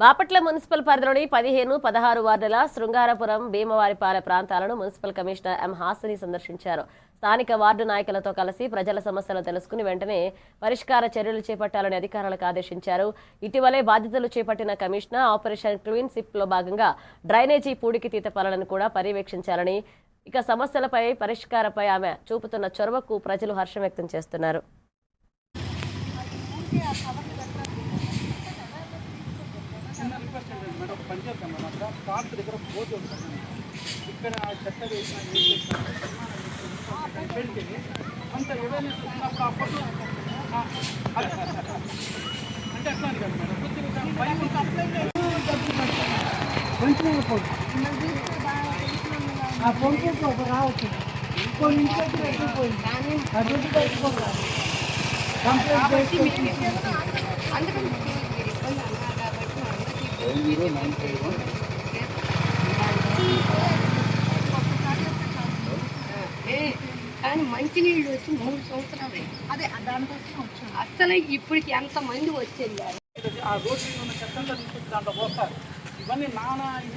Bapatla municipal పరిధిలోని 15, 16 వార్డుల శృంగారపురం, భీమవారిపాలెం ప్రాంతాలను మున్సిపల్ కమిషనర్ ఎం హాసిని సందర్శించారు. స్థానిక వార్డు నాయకులతో కలిసి ప్రజల సమస్యలు తెలుసుకుని వెంటనే పరిష్కార చర్యలు చేపట్టాలని అధికారులకు ఆదేశించారు. ఇటీవలే బాధ్యతలు చేపట్టిన కమిషనర్ ఆపరేషన్ క్లీన్ స్వీప్ లో భాగంగా డ్రైనేజీ పూడికితీత పనులను కూడా పర్యవేక్షించాలని, ఇక సమస్యలపై పరిష్కారంపై ఆమె చూపుతున్న చొరవకు ప్రజలు హర్షం వ్యక్తం చేస్తున్నారు. చిన్న రిక్వెస్ట్ ఏంటంటే మేడం, ఒక పని చేద్దాం మేడం. అక్కడ పార్క్ దగ్గర బోర్డు ఉంటుంది. ఇక్కడ చెత్త వేసినా ఏం చేసినా పెడితే అంత అవేర్నెస్ వచ్చినప్పుడు ఆ ఫోటో అంటే అట్లా అని కాదు మేడం, కొద్దిగా భయం ఆ పొంపు రావచ్చు ఇంకొని ఇంటికి వెళ్ళిపోయింది అభివృద్ధి పెట్టుకోవాలి కానీ మంచినీళ్ళు వచ్చి 3 సంవత్సరాలు అదే దానికోసం వచ్చాను. అసలు ఇప్పటికి ఎంతమంది వచ్చేది ఆ రోడ్డు ఉన్న చెత్తంతా తీసుకొచ్చి దాంట్లో పోస్తారు. ఇవన్నీ నానా ఆగు.